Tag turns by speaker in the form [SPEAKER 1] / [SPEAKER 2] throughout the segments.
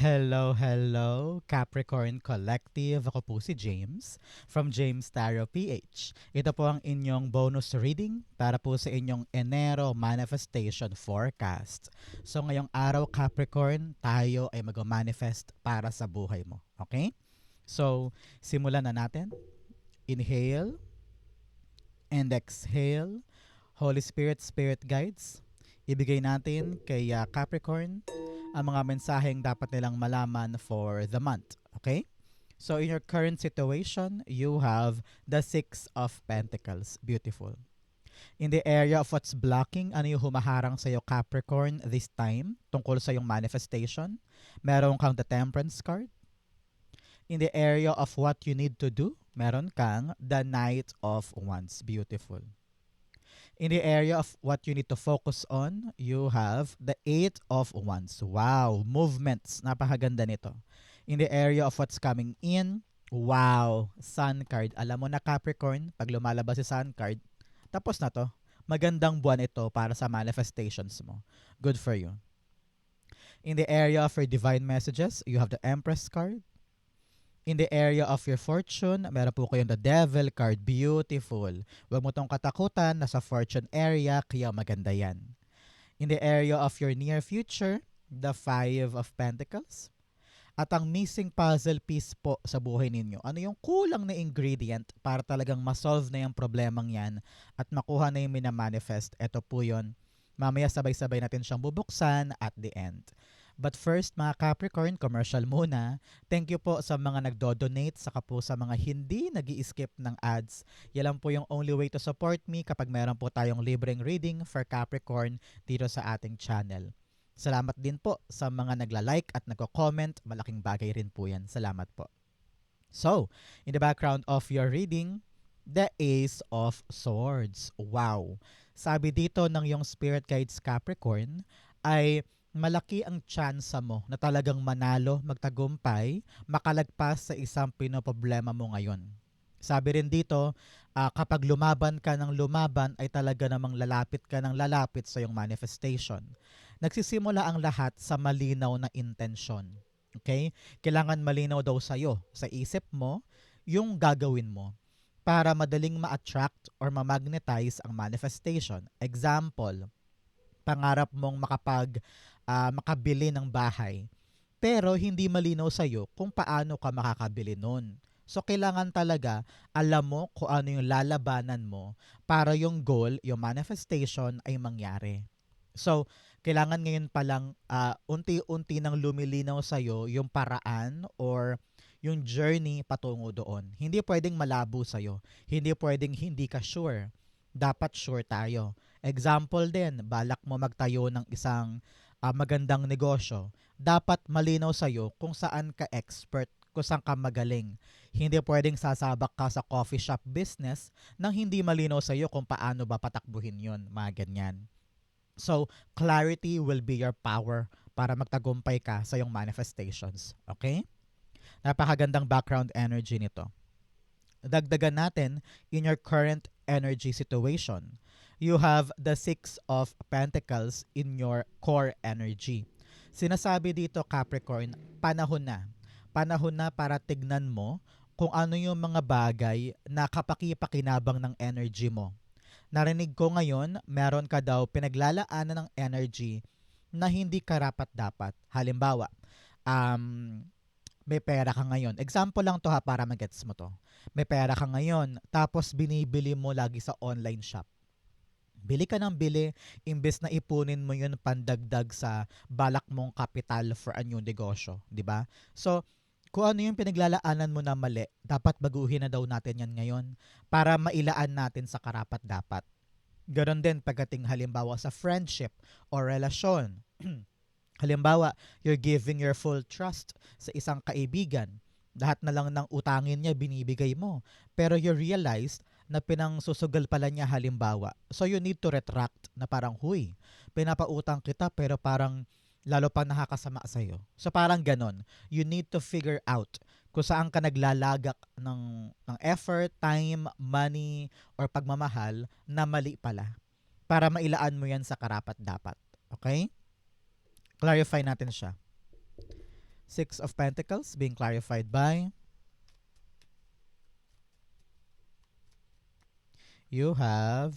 [SPEAKER 1] Hello, Capricorn Collective. Ako po si James from James Tarot PH. Ito po ang inyong bonus reading para po sa inyong Enero Manifestation Forecast. So ngayong araw Capricorn, tayo ay mag-manifest para sa buhay mo. Okay? So, simulan na natin. Inhale and exhale. Holy Spirit, Spirit Guides, ibigay natin kay Capricorn ang mga mensaheng dapat nilang malaman for the month. Okay? So in your current situation, you have the Six of Pentacles. Beautiful. In the area of what's blocking, ano yung humaharang sa'yo Capricorn this time tungkol sa yung manifestation? Meron kang the Temperance card. In the area of what you need to do, meron kang the Knight of Wands. Beautiful. In the area of what you need to focus on, you have the Eight of Wands. Wow, movements. Napakaganda nito. In the area of what's coming in, wow, Sun card. Alam mo na Capricorn, pag lumalabas si Sun card, tapos na to. Magandang buwan ito para sa manifestations mo. Good for you. In the area of your divine messages, you have the Empress card. In the area of your fortune, meron po kayong the Devil card. Beautiful. Huwag mo tong katakutan, nasa fortune area, kaya maganda yan. In the area of your near future, the Five of Pentacles. At ang missing puzzle piece po sa buhay ninyo, ano yung kulang na ingredient para talagang masolve na yung problemang yan at makuha na yung minamanifest? Ito po yun. Mamaya sabay-sabay natin siyang bubuksan at the end. But first, mga Capricorn, commercial muna. Thank you po sa mga nagdo-donate, saka po sa mga hindi nag-i-skip ng ads. Yan lang po yung only way to support me kapag meron po tayong libreng reading for Capricorn dito sa ating channel. Salamat din po sa mga nagla-like at nagko-comment. Malaking bagay rin po yan. Salamat po. So, in the background of your reading, the Ace of Swords. Wow! Sabi dito ng yung Spirit Guides Capricorn ay malaki ang tsansa mo na talagang manalo, magtagumpay, makalagpas sa isang pinoproblema mo ngayon. Sabi rin dito, kapag lumaban ka ng lumaban ay talaga namang lalapit ka ng lalapit sa iyong manifestation. Nagsisimula ang lahat sa malinaw na intensyon. Okay? Kailangan malinaw daw sa'yo, sa isip mo, yung gagawin mo para madaling ma-attract or ma-magnetize ang manifestation. Example, pangarap mong makabili ng bahay. Pero hindi malinaw sa'yo kung paano ka makakabili nun. So, kailangan talaga alam mo kung ano yung lalabanan mo para yung goal, yung manifestation ay mangyari. So, kailangan ngayon palang unti-unti nang lumilinaw sa'yo yung paraan or yung journey patungo doon. Hindi pwedeng malabo sa'yo. Hindi pwedeng hindi ka sure. Dapat sure tayo. Example din, balak mo magtayo ng isang magandang negosyo. Dapat malinaw sa'yo kung saan ka expert, kung saan ka magaling. Hindi pwedeng sasabak ka sa coffee shop business nang hindi malinaw sa'yo kung paano ba patakbuhin yun, mga ganyan. So, clarity will be your power para magtagumpay ka sa iyong manifestations. Okay? Napakagandang background energy nito. Dagdagan natin in your current energy situation. You have the Six of Pentacles in your core energy. Sinasabi dito Capricorn, panahon na. Panahon na para tignan mo kung ano yung mga bagay na kapaki-pakinabang ng energy mo. Narinig ko ngayon, meron ka daw pinaglalaanan ng energy na hindi karapat-dapat. Halimbawa, may pera ka ngayon. Example lang to ha para magets mo to. May pera ka ngayon, tapos binibili mo lagi sa online shop. Bili ka ng bili, imbes na ipunin mo yun pandagdag sa balak mong kapital for a new negosyo. Di ba? So, kung ano yung pinaglalaanan mo na mali, dapat baguhin na daw natin yan ngayon para mailaan natin sa karapat dapat. Ganon din pagdating halimbawa sa friendship or relasyon. Halimbawa, you're giving your full trust sa isang kaibigan. Lahat na lang ng utangin niya binibigay mo. Pero you realized na pinangsusugal pala niya halimbawa. So you need to retract na parang, huy, pinapautang kita pero parang lalo pang nakakasama sa'yo. So parang ganon. You need to figure out kung saan ka naglalagak ng effort, time, money, or pagmamahal na mali pala. Para mailaan mo yan sa karapat dapat. Okay? Clarify natin siya. Six of Pentacles being clarified by, you have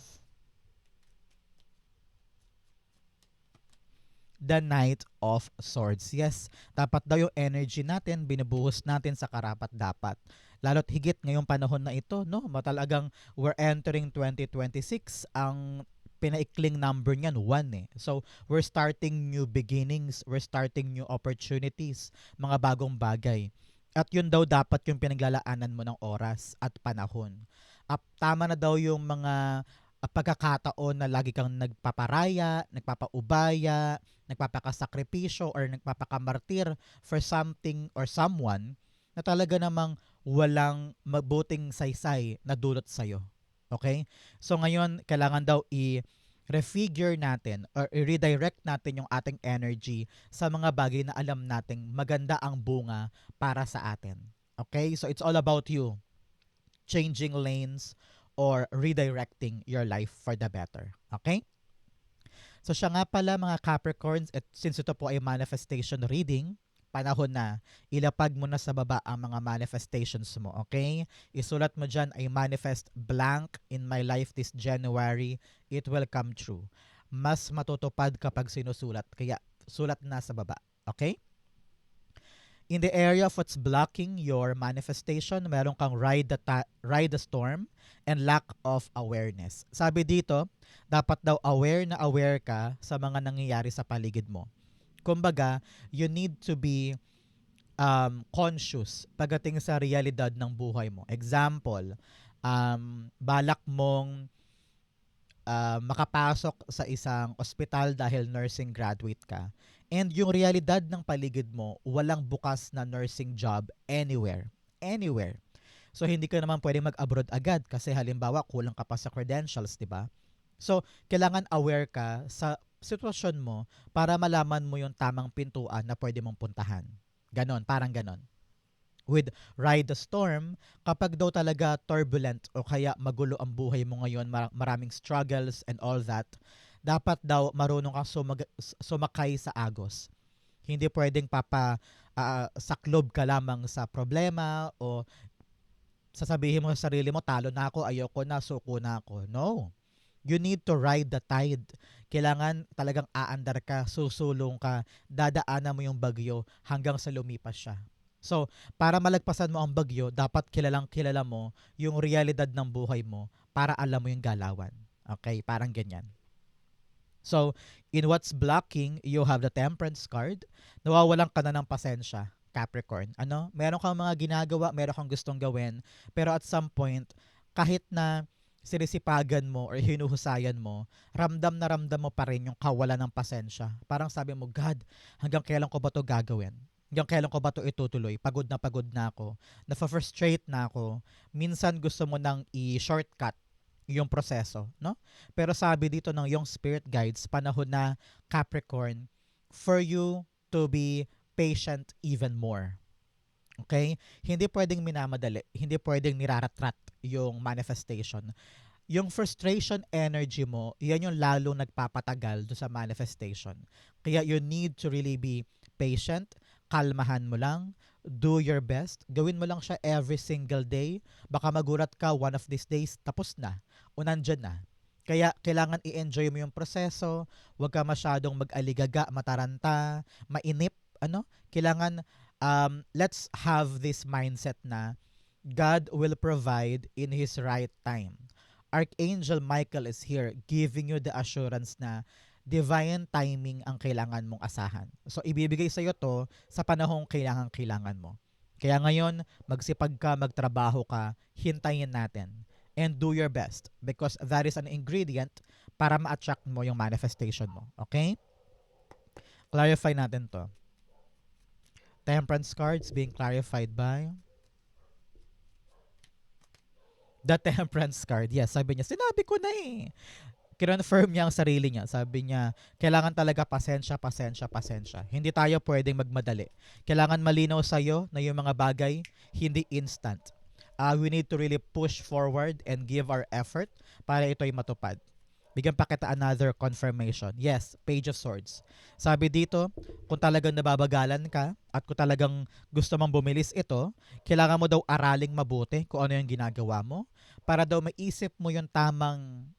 [SPEAKER 1] the Knight of Swords. Yes, dapat daw yung energy natin, binubuhos natin sa karapat-dapat. Lalo't higit ngayong panahon na ito, no? Matalagang we're entering 2026. Ang pinaikling number niyan, 1 eh. So, we're starting new beginnings, we're starting new opportunities, mga bagong bagay. At yun daw dapat yung pinaglalaanan mo ng oras at panahon. Tama na daw yung mga pagkakataon na lagi kang nagpaparaya, nagpapaubaya, nagpapakasakripisyo or nagpapakamartir for something or someone na talaga namang walang mabuting saysay na dulot sa'yo. Okay? So ngayon, kailangan daw refigure natin or i-redirect natin yung ating energy sa mga bagay na alam nating maganda ang bunga para sa atin. Okay? So it's all about you changing lanes or redirecting your life for the better. Okay? So siya nga pala mga Capricorns, since ito po ay manifestation reading, panahon na ilapag mo na sa baba ang mga manifestations mo, okay? Isulat mo dyan, I manifest blank in my life this January, it will come true. Mas matutupad kapag sinusulat, kaya sulat na sa baba, okay? In the area of what's blocking your manifestation, meron kang ride the storm and lack of awareness. Sabi dito, dapat daw aware ka sa mga nangyayari sa paligid mo. Kumbaga, you need to be conscious pagdating sa realidad ng buhay mo. Example, balak mong makapasok sa isang ospital dahil nursing graduate ka. And yung realidad ng paligid mo, walang bukas na nursing job anywhere. Anywhere. So, hindi ka naman pwede mag-abroad agad kasi halimbawa, kulang ka pa sa credentials, di ba? So, kailangan aware ka sa sitwasyon mo para malaman mo yung tamang pintuan na pwede mong puntahan. Ganon, parang ganon. With ride the storm, kapag daw talaga turbulent o kaya magulo ang buhay mo ngayon, maraming struggles and all that, dapat daw marunong kang sumakay sa agos. Hindi pwedeng saklob ka lamang sa problema o sasabihin mo sa sarili mo, talo na ako, ayoko na, suko na ako. No. You need to ride the tide. Kailangan talagang aandar ka, susulong ka, dadaanan mo yung bagyo hanggang sa lumipas siya. So, para malagpasan mo ang bagyo, dapat kilala mo yung realidad ng buhay mo para alam mo yung galawan. Okay? Parang ganyan. So, in what's blocking, you have the Temperance card. Nawawalan ka na ng pasensya, Capricorn. Meron kang mga ginagawa, meron kang gustong gawin, pero at some point, kahit na sinisipagan mo or hinuhusayan mo, ramdam mo pa rin yung kawalan ng pasensya. Parang sabi mo, God, hanggang kailan ko ba to gagawin? Hanggang kailan ko ba to itutuloy? Pagod na ako. Nafa-frustrate na ako. Minsan gusto mo nang i-shortcut yung proseso, no? Pero sabi dito ng yung spirit guides, panahon na, Capricorn, for you to be patient even more. Okay? Hindi pwedeng minamadali. Hindi pwedeng niraratrat yung manifestation. Yung frustration energy mo, yan yung lalong nagpapatagal do sa manifestation. Kaya you need to really be patient, kalmahan mo lang, do your best, gawin mo lang siya every single day. Baka magulat ka, one of these days, tapos na, o nandyan na. Kaya kailangan i-enjoy mo yung proseso, huwag ka masyadong mag-aligaga, mataranta, mainip, kailangan let's have this mindset na God will provide in His right time. Archangel Michael is here giving you the assurance na divine timing ang kailangan mong asahan. So, ibibigay sa iyo to sa panahong kailangan mo. Kaya ngayon, magsipag ka, magtrabaho ka, hintayin natin. And do your best because that is an ingredient para ma-attract mo yung manifestation mo. Okay? Clarify natin to. Temperance cards being clarified by the Temperance card. Yes, sabi niya, sinabi ko na eh. Kinonfirm niya ang sarili niya. Sabi niya, kailangan talaga pasensya. Hindi tayo pwedeng magmadali. Kailangan malinaw sa'yo na yung mga bagay, hindi instant. We need to really push forward and give our effort para ito'y matupad. Bigyan pa kita another confirmation. Yes, Page of Swords. Sabi dito, kung talagang nababagalan ka at kung talagang gusto mong bumilis ito, kailangan mo daw araling mabuti kung ano yung ginagawa mo para daw maisip mo yung tamang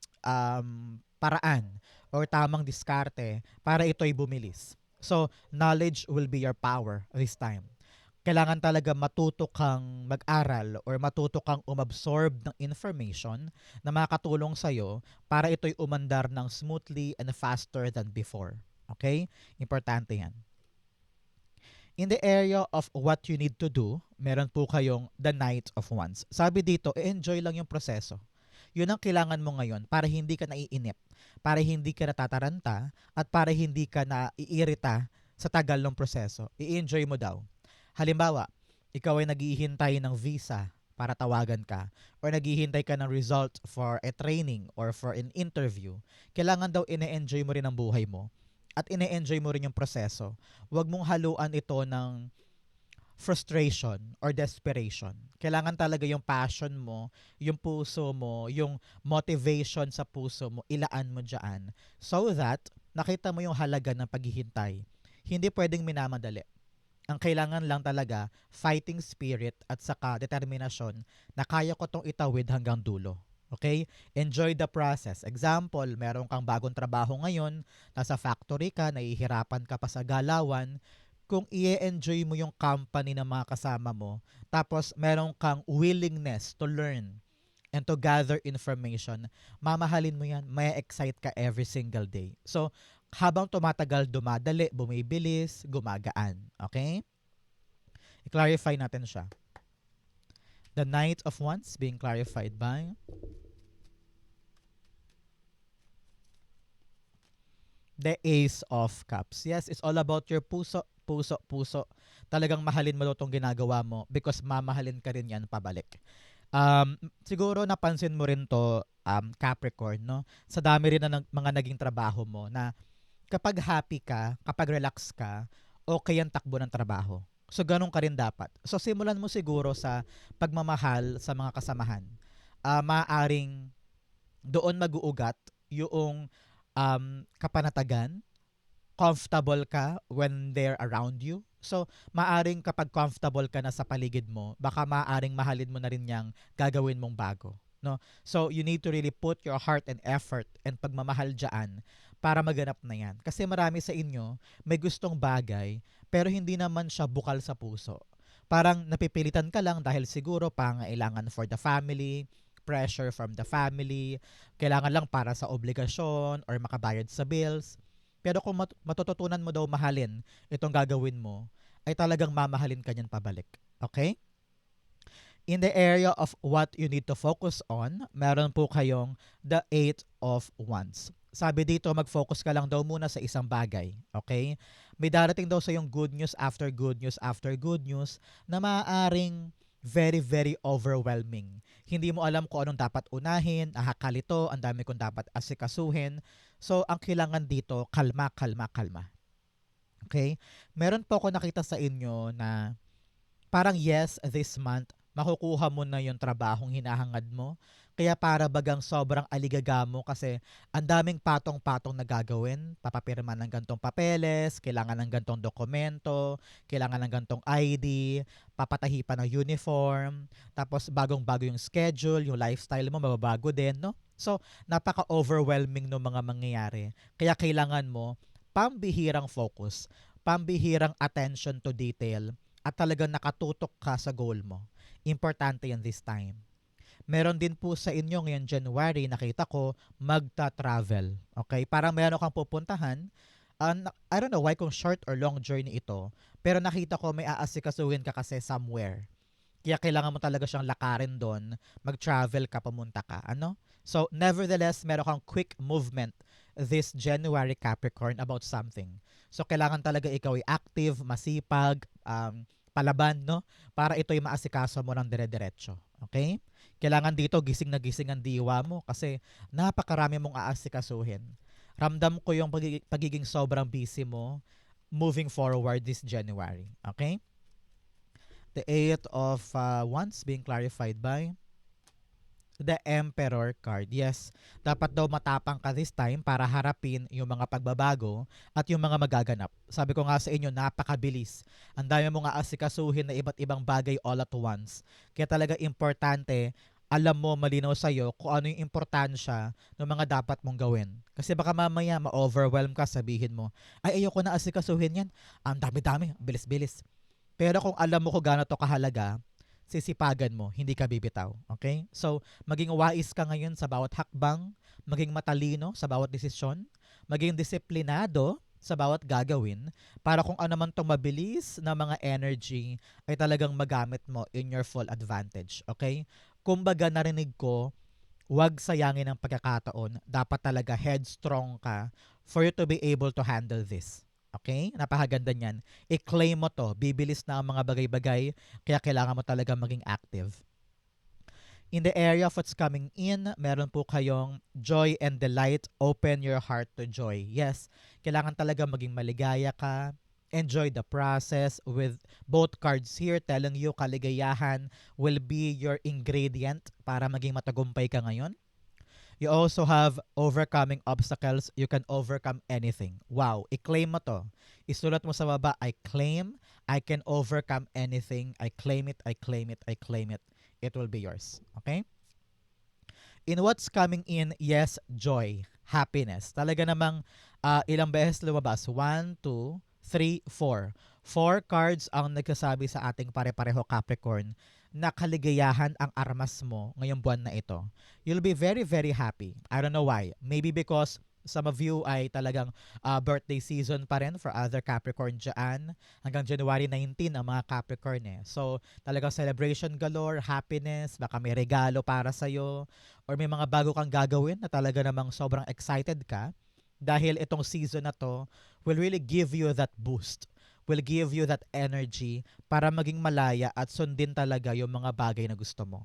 [SPEAKER 1] paraan or tamang diskarte para ito'y bumilis. So, knowledge will be your power this time. Kailangan talaga matuto kang mag-aral or matuto kang umabsorb ng information na makakatulong sa'yo para ito'y umandar ng smoothly and faster than before. Okay? Importante yan. In the area of what you need to do, meron po kayong the Knight of Wands. Sabi dito, enjoy lang yung proseso. Yun ang kailangan mo ngayon para hindi ka naiinip, para hindi ka natataranta, at para hindi ka naiirita sa tagal ng proseso. I-enjoy mo daw. Halimbawa, ikaw ay naghihintay ng visa para tawagan ka or naghihintay ka ng result for a training or for an interview. Kailangan daw ine-enjoy mo rin ang buhay mo at ine-enjoy mo rin yung proseso. Huwag mong haluan ito ng frustration or desperation. Kailangan talaga yung passion mo, yung puso mo, yung motivation sa puso mo, ilaan mo dyan so that nakita mo yung halaga ng paghihintay. Hindi pwedeng minamadali. Ang kailangan lang talaga, fighting spirit at saka determinasyon na kaya ko tong itawid hanggang dulo. Okay? Enjoy the process. Example, meron kang bagong trabaho ngayon, nasa factory ka, nahihirapan ka pa sa galawan, kung i-enjoy mo yung company ng mga kasama mo, tapos meron kang willingness to learn and to gather information, mamahalin mo yan, may excite ka every single day. So, habang tumatagal, dumadali, bumibilis, gumagaan. Okay? I-clarify natin siya. The Knight of Wands being clarified by the Ace of Cups. Yes, it's all about your puso, puso, puso. Talagang mahalin mo daw itong ginagawa mo because mamahalin ka rin yan pabalik. Siguro napansin mo rin to, Capricorn, no? Sa dami rin na mga naging trabaho mo na kapag happy ka, kapag relax ka, okay ang takbo ng trabaho. So, ganun ka rin dapat. So, simulan mo siguro sa pagmamahal sa mga kasamahan. Maaaring doon mag-uugat yung kapanatagan, comfortable ka when they're around you. So, maaring kapag comfortable ka na sa paligid mo, baka maaring mahalin mo na rin yang gagawin mong bago. No? So, you need to really put your heart and effort and pagmamahal dyan para maganap na yan. Kasi marami sa inyo may gustong bagay pero hindi naman siya bukal sa puso. Parang napipilitan ka lang dahil siguro pangailangan for the family, pressure from the family, kailangan lang para sa obligasyon or makabayad sa bills. Pero kung matututunan mo daw mahalin itong gagawin mo, ay talagang mamahalin ka niyan pabalik. Okay? In the area of what you need to focus on, meron po kayong the Eight of Wands. Sabi dito, mag-focus ka lang daw muna sa isang bagay. Okay? May darating daw sa yung good news after good news after good news na maaaring very, very overwhelming. Hindi mo alam kung anong dapat unahin, kalito, ang dami kong dapat asikasuhin. So, ang kailangan dito, kalma, kalma, kalma. Okay? Meron po ako nakita sa inyo na parang yes, this month, makukuha mo na yung trabahong hinahangad mo. Kaya para bagang sobrang aligaga mo kasi ang daming patong-patong na gagawin. Papapirma ng gantong papeles, kailangan ng gantong dokumento, kailangan ng gantong ID, papatahi pa ng uniform, tapos bagong-bago yung schedule, yung lifestyle mo mababago din, no? So, napaka-overwhelming ng mga mangyayari. Kaya kailangan mo pambihirang focus, pambihirang attention to detail, at talagang nakatutok ka sa goal mo. Importante yan this time. Meron din po sa inyo ngayon January, nakita ko, magta-travel. Okay? Parang meron kang pupuntahan. I don't know why kung short or long journey ito, pero nakita ko may aasikasuhin ka kasi somewhere. Kaya kailangan mo talaga siyang lakarin doon, mag-travel ka, pumunta ka. Ano? So, nevertheless, meron kang quick movement this January Capricorn about something. So, kailangan talaga ikaw ay active, masipag, palaban, no? Para ito'y maasikaso mo ng dire-diretso. Okay? Kailangan dito gising na gising ang diwa mo kasi napakarami mong aasikasuhin. Ramdam ko yung pagiging sobrang busy mo moving forward this January. Okay? The Eight of Wands being clarified by The Emperor card. Yes, dapat daw matapang ka this time para harapin yung mga pagbabago at yung mga magaganap. Sabi ko nga sa inyo, napakabilis. Ang dami mo nga asikasuhin na iba't ibang bagay all at once. Kaya talaga importante, alam mo malinaw sa'yo kung ano yung importansya ng mga dapat mong gawin. Kasi baka mamaya ma-overwhelm ka, sabihin mo, ay ayoko na asikasuhin yan. Ang dami-dami, bilis-bilis. Pero kung alam mo kung gaano to kahalaga, sisipagan mo, hindi ka bibitaw. Okay? So, maging wais ka ngayon sa bawat hakbang, maging matalino sa bawat desisyon, maging disiplinado sa bawat gagawin para kung ano man tong mabilis na mga energy ay talagang magamit mo in your full advantage. Okay? Kumbaga narinig ko, huwag sayangin ang pagkakataon. Dapat talaga headstrong ka for you to be able to handle this. Okay? Napakaganda niyan. I-claim mo to. Bibilis na ang mga bagay-bagay, kaya kailangan mo talaga maging active. In the area of what's coming in, meron po kayong joy and delight. Open your heart to joy. Yes, kailangan talaga maging maligaya ka. Enjoy the process with both cards here telling you kaligayahan will be your ingredient para maging matagumpay ka ngayon. You also have overcoming obstacles. You can overcome anything. Wow, i-claim mo to. Isulat mo sa baba, I claim, I can overcome anything. I claim it, I claim it, I claim it. It will be yours. Okay? In what's coming in, yes, joy, happiness. Talaga namang ilang beses lumabas? 1, 2, 3, 4. 4 cards ang nagsasabi sa ating pare-pareho Capricorn na kaligayahan ang armas mo ngayong buwan na ito. You'll be very, very happy. I don't know why. Maybe because some of you ay talagang birthday season pa rin for other Capricorn dyan. Hanggang January 19 ang mga Capricorn eh. So, talagang celebration galore, happiness, baka may regalo para sa'yo, or may mga bago kang gagawin na talaga namang sobrang excited ka. Dahil itong season na to will really give you that boost, will give you that energy para maging malaya at sundin talaga yung mga bagay na gusto mo.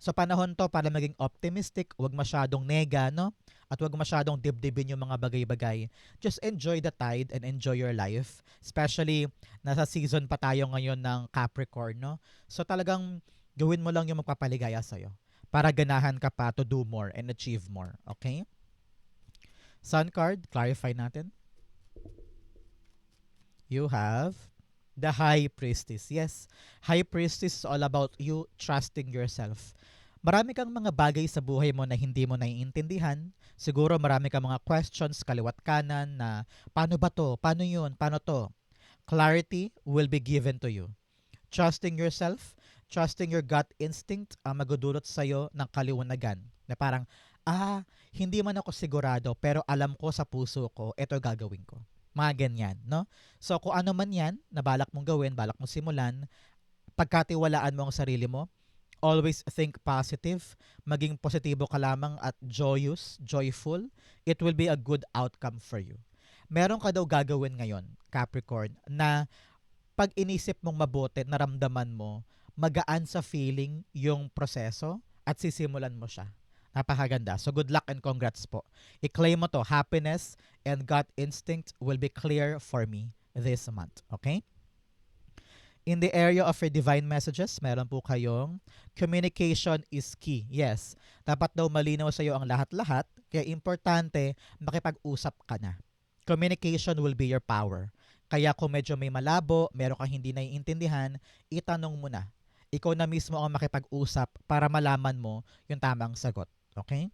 [SPEAKER 1] So panahon to para maging optimistic, wag masyadong nega, no? At wag masyadong dibdibin yung mga bagay-bagay. Just enjoy the tide and enjoy your life. Especially, nasa season pa tayo ngayon ng Capricorn, no? So talagang gawin mo lang yung magpapaligaya sa'yo para ganahan ka pa to do more and achieve more. Okay? Sun card, clarify natin. You have the High Priestess. Yes, High Priestess is all about you trusting yourself. Marami kang mga bagay sa buhay mo na hindi mo naiintindihan. Siguro marami kang mga questions kaliwat kanan na paano ba to? Paano yun? Paano to? Clarity will be given to you. Trusting yourself, trusting your gut instinct ang magdudulot sa'yo ng kaliwanagan. Na parang, hindi man ako sigurado pero alam ko sa puso ko, ito gagawin ko. Mga ganyan, no? So, kung ano man yan na balak mong gawin, balak mong simulan, pagkatiwalaan mo ang sarili mo, always think positive, maging positibo ka lamang at joyous, joyful, it will be a good outcome for you. Meron ka daw gagawin ngayon, Capricorn, na pag inisip mong mabuti, naramdaman mo, magaan sa feeling yung proseso at sisimulan mo siya. Napakaganda. So good luck and congrats po. I-claim mo to, happiness and gut instinct will be clear for me this month. Okay? In the area of your divine messages, meron po kayong communication is key. Yes, dapat daw malinaw sa iyo ang lahat-lahat, kaya importante makipag-usap ka na. Communication will be your power. Kaya kung medyo may malabo, meron kang hindi naiintindihan, itanong mo na. Ikaw na mismo ang makipag-usap para malaman mo yung tamang sagot. Okay?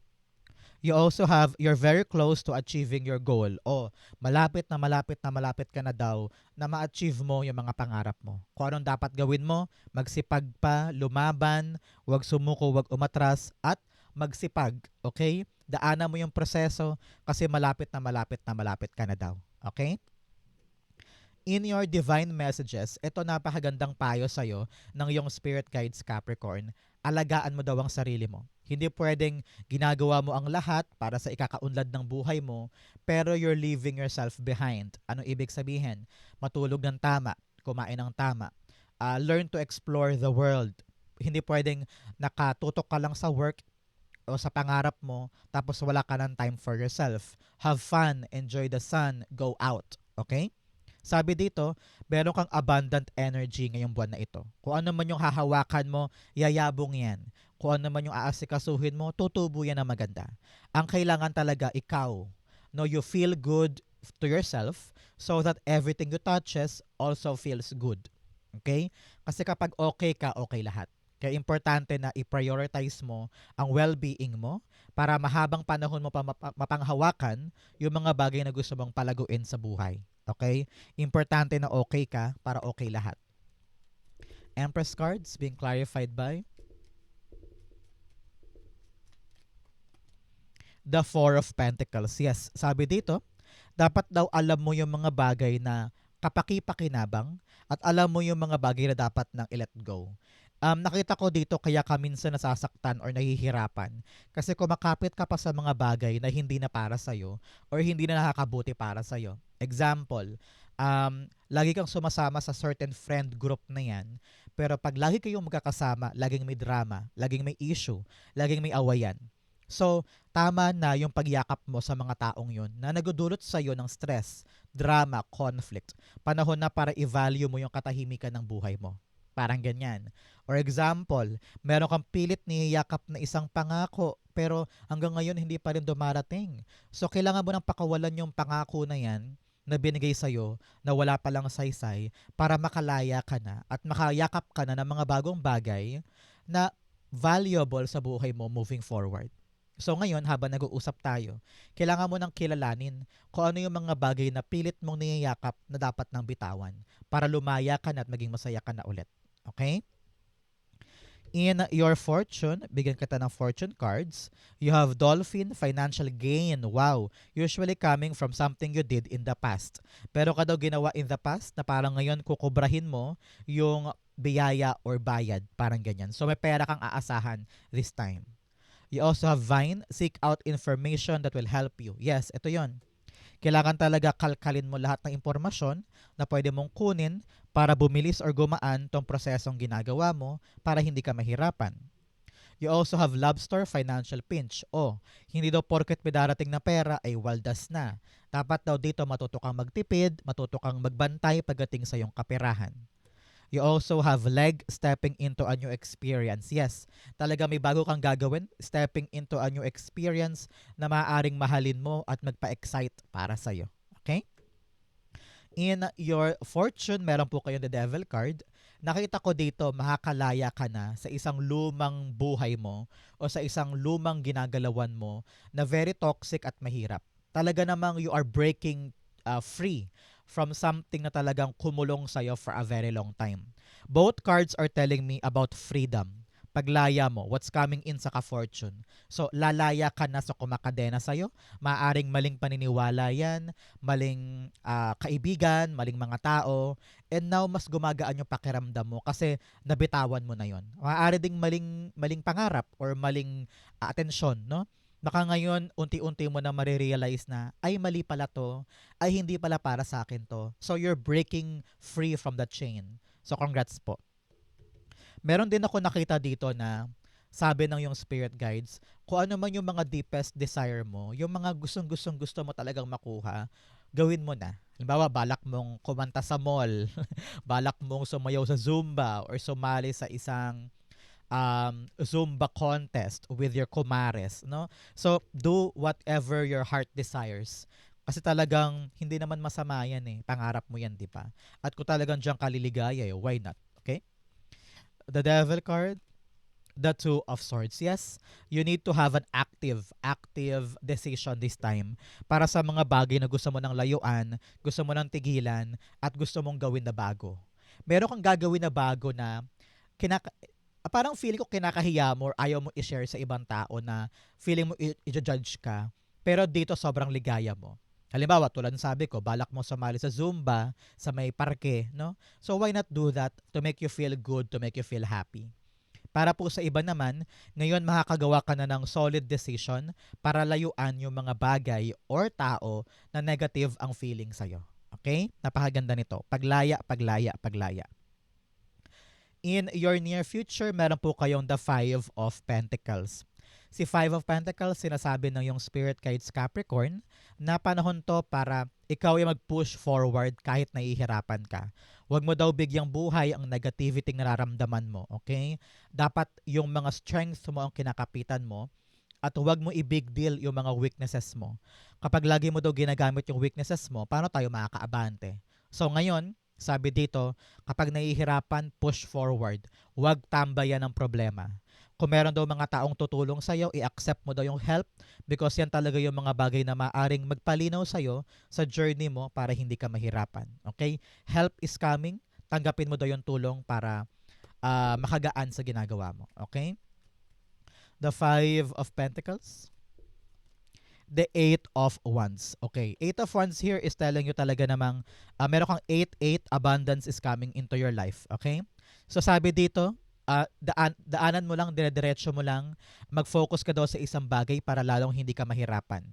[SPEAKER 1] You also have, you're very close to achieving your goal. O, malapit na malapit na malapit ka na daw na ma-achieve mo yung mga pangarap mo. Kung anong dapat gawin mo, magsipag pa, lumaban, huwag sumuko, huwag umatras, at magsipag. Okay? Daanan mo yung proseso kasi malapit na malapit na malapit ka na daw. Okay? In your divine messages, ito napakagandang payo sa'yo ng iyong spirit guides Capricorn. Alagaan mo daw ang sarili mo. Hindi pwedeng ginagawa mo ang lahat para sa ikakaunlad ng buhay mo, pero you're leaving yourself behind. Ano ibig sabihin? Matulog ng tama, kumain ng tama. Learn to explore the world. Hindi pwedeng nakatutok ka lang sa work o sa pangarap mo, tapos wala ka ng time for yourself. Have fun, enjoy the sun, go out. Okay? Sabi dito, meron kang abundant energy ngayong buwan na ito. Kung ano man yung hahawakan mo, yayabong yan. kung ano man yung aasikasuhin mo, tutubo yan na maganda. Ang kailangan talaga ikaw, no, you feel good to yourself so that everything you touches also feels good. Okay? Kasi kapag okay ka, okay lahat. Kaya importante na i-prioritize mo ang well-being mo para mahabang panahon mo pa mapanghawakan yung mga bagay na gusto mong palaguin sa buhay. Okay? Importante na okay ka para okay lahat. Empress cards being clarified by the Four of Pentacles. Yes, sabi dito, dapat daw alam mo yung mga bagay na kapaki-pakinabang at alam mo yung mga bagay na dapat nang i-let go. Nakita ko dito kaya ka minsan nasasaktan or nahihirapan kasi kumakapit ka pa sa mga bagay na hindi na para sa'yo or hindi na nakakabuti para sa'yo. Example, lagi kang sumasama sa certain friend group na yan, pero pag lagi kayong magkakasama, laging may drama, laging may issue, laging may awayan. So, tama na yung pagyakap mo sa mga taong yun na nagdudulot sa iyo ng stress, drama, conflict. Panahon na para i-value mo yung katahimikan ng buhay mo. Parang ganyan. Or example, meron kang pilit niyayakap na isang pangako pero hanggang ngayon hindi pa rin dumarating. So, kailangan mo nang pakawalan yung pangako na yan na binigay sa'yo na wala palang saysay para makalaya ka na at makayakap ka na ng mga bagong bagay na valuable sa buhay mo moving forward. So ngayon, habang nag-uusap tayo, kailangan mo nang kilalanin kung ano yung mga bagay na pilit mong niyayakap na dapat nang bitawan para lumaya ka na at maging masaya ka na ulit. Okay? In your fortune, bigyan kita ng fortune cards. You have dolphin, financial gain. Wow! Usually coming from something you did in the past. Pero ka daw ginawa in the past na parang ngayon kukubrahin mo yung biyaya or bayad. Parang ganyan. So may pera kang aasahan this time. You also have Vine, seek out information that will help you. Yes, ito yon. Kailangan talaga kalkalin mo lahat ng impormasyon na pwede mong kunin para bumilis or gumaan tong prosesong ginagawa mo para hindi ka mahirapan. You also have Lobster, financial pinch. Hindi daw porket may darating na pera ay waldas na. Dapat daw dito matuto kang magtipid, matuto kang magbantay pagdating sa iyong kaperahan. You also have leg, stepping into a new experience. Yes, talaga may bago kang gagawin, stepping into a new experience na maaaring mahalin mo at magpa-excite para sa'yo. Okay? In your fortune, meron po kayong the devil card. Nakita ko dito, makakalaya ka na sa isang lumang buhay mo o sa isang lumang ginagalawan mo na very toxic at mahirap. Talaga namang you are breaking free from something na talagang kumulong sa'yo for a very long time. Both cards are telling me about freedom. Paglaya mo, what's coming in sa ka-fortune. So, lalaya ka na sa kumakadena sa'yo. Maaring maling paniniwala yan, maling kaibigan, maling mga tao. And now, mas gumagaan yung pakiramdam mo kasi nabitawan mo na yon. Maaari ding maling pangarap or maling atensyon, no? Baka ngayon, unti-unti mo na marirealize na, ay mali pala to, ay hindi pala para sa akin to. So, you're breaking free from the chain. So, congrats po. Meron din ako nakita dito na sabi ng yung spirit guides, kung ano man yung mga deepest desire mo, yung mga gustong gusto mo talagang makuha, gawin mo na. Halimbawa, balak mong kumanta sa mall, balak mong sumayaw sa Zumba, or sumali sa isang Zumba contest with your kumares, no? So, do whatever your heart desires. Kasi talagang hindi naman masama yan eh. Pangarap mo yan, di ba? At kung talagang diyan ka liligaya, why not? Okay? The Devil card, the Two of Swords. Yes, you need to have an active decision this time para sa mga bagay na gusto mo nang layuan, gusto mo nang tigilan, at gusto mong gawin na bago. Meron kang gagawin na bago na parang feeling ko kinakahiya mo or ayaw mo i-share sa ibang tao na feeling mo i-judge ka. Pero dito sobrang ligaya mo. Halimbawa, tulad ng sabi ko, balak mo sumali sa Zumba, sa may parke, no? So why not do that to make you feel good, to make you feel happy? Para po sa iba naman, ngayon makakagawa ka na ng solid decision para layuan yung mga bagay or tao na negative ang feeling sa'yo. Okay? Napakaganda nito. Paglaya, paglaya, paglaya. In your near future, meron po kayong the Five of Pentacles. Si Five of Pentacles, sinasabi ng yung Spirit Guides Capricorn na panahon to para ikaw yung mag-push forward kahit nahihirapan ka. Huwag mo daw bigyang buhay ang negativity na nararamdaman mo, okay? Dapat yung mga strength mo ang kinakapitan mo at huwag mo i-big deal yung mga weaknesses mo. Kapag lagi mo daw ginagamit yung weaknesses mo, paano tayo makakaabante? So ngayon, sabi dito, kapag nahihirapan, push forward. Huwag tambayan ng problema. Kung meron daw mga taong tutulong sa'yo, i-accept mo daw yung help because yan talaga yung mga bagay na maaring magpalinaw sa'yo sa journey mo para hindi ka mahirapan. Okay? Help is coming. Tanggapin mo daw yung tulong para makagaan sa ginagawa mo. Okay? The Five of Pentacles. The Eight of Wands. Okay. Eight of Wands here is telling you talaga namang meron kang 8-8 abundance is coming into your life. Okay? So sabi dito, daanan mo lang, dire-diretso mo lang, mag-focus ka daw sa isang bagay para lalong hindi ka mahirapan.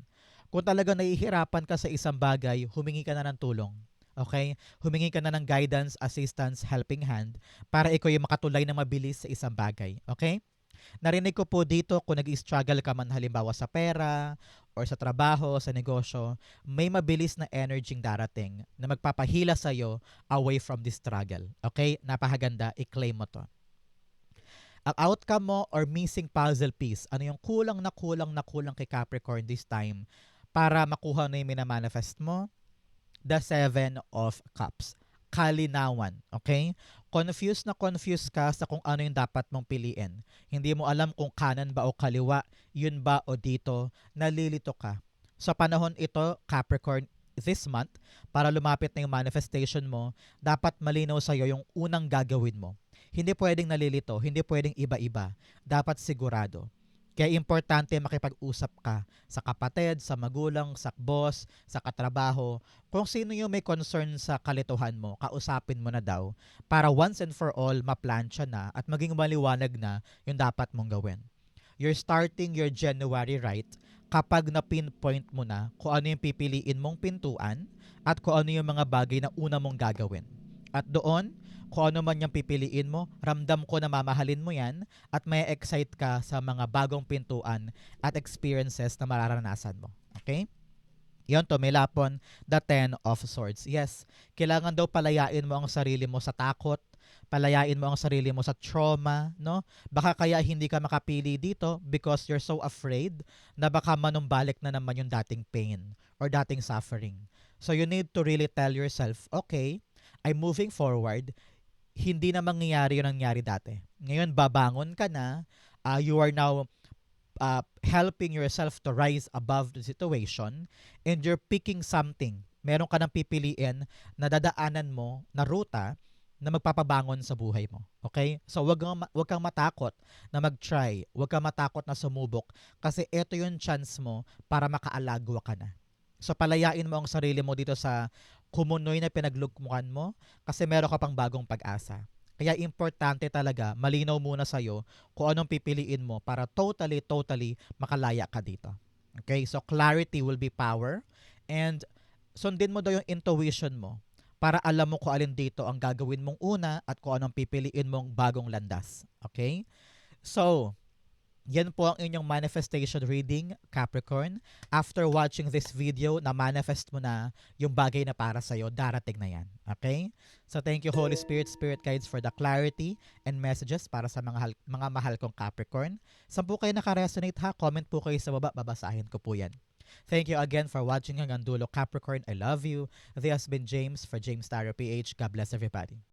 [SPEAKER 1] Kung talaga nahihirapan ka sa isang bagay, humingi ka na ng tulong. Okay? Humingi ka na ng guidance, assistance, helping hand para ikaw yung makatulay na mabilis sa isang bagay. Okay? Narinig ko po dito kung nag-struggle ka man halimbawa sa pera or sa trabaho, sa negosyo, may mabilis na energy darating na magpapahila sa'yo away from the struggle. Okay? Napakaganda. I-claim mo to. Ang outcome mo or missing puzzle piece, ano yung kulang na kulang na kulang kay Capricorn this time para makuha na yung minamanifest mo? The Seven of Cups. Kalinawan. Okay? Confused na confused ka sa kung ano yung dapat mong piliin. Hindi mo alam kung kanan ba o kaliwa, yun ba o dito, nalilito ka. Sa panahon ito, Capricorn, this month, para lumapit na yung manifestation mo, dapat malinaw sa'yo yung unang gagawin mo. Hindi pwedeng nalilito, hindi pwedeng iba-iba. Dapat sigurado. Kaya importante makipag-usap ka sa kapatid, sa magulang, sa boss, sa katrabaho. Kung sino yung may concern sa kalituhan mo, kausapin mo na daw para once and for all maplansya na at maging maliwanag na yung dapat mong gawin. You're starting your January right kapag na-pinpoint mo na kung ano yung pipiliin mong pintuan at kung ano yung mga bagay na una mong gagawin. At doon, kung ano man yung pipiliin mo, ramdam ko na mamahalin mo yan at may excite ka sa mga bagong pintuan at experiences na mararanasan mo. Okay? Yon to, may lapon, the Ten of Swords. Yes, kailangan daw palayain mo ang sarili mo sa takot, palayain mo ang sarili mo sa trauma, no? Baka kaya hindi ka makapili dito because you're so afraid na baka manumbalik na naman yung dating pain or dating suffering. So you need to really tell yourself, okay, I'm moving forward, hindi na mangyayari yung nangyari dati. Ngayon, babangon ka na, you are now helping yourself to rise above the situation and you're picking something. Meron ka nang pipiliin na dadaanan mo na ruta na magpapabangon sa buhay mo. Okay? So, wag kang matakot na mag-try. Wag kang matakot na sumubok kasi ito yung chance mo para makaalagwa ka na. So, palayain mo ang sarili mo dito sa kumunoy na pinaglugmukan mo kasi meron ka pang bagong pag-asa. Kaya importante talaga, malinaw muna sa'yo kung anong pipiliin mo para totally makalaya ka dito. Okay? So, clarity will be power and sundin mo daw yung intuition mo para alam mo kung alin dito ang gagawin mong una at kung anong pipiliin mong bagong landas. Okay? So, yan po ang inyong manifestation reading, Capricorn. After watching this video, na-manifest mo na yung bagay na para sa'yo, darating na yan. Okay? So thank you Holy Spirit, Spirit Guides for the clarity and messages para sa mga mahal kong Capricorn. Saan po kayo nakaresonate ha? Comment po kayo sa baba, babasahin ko po yan. Thank you again for watching hanggang dulo, Capricorn. I love you. This has been James for James Tarot PH. God bless everybody.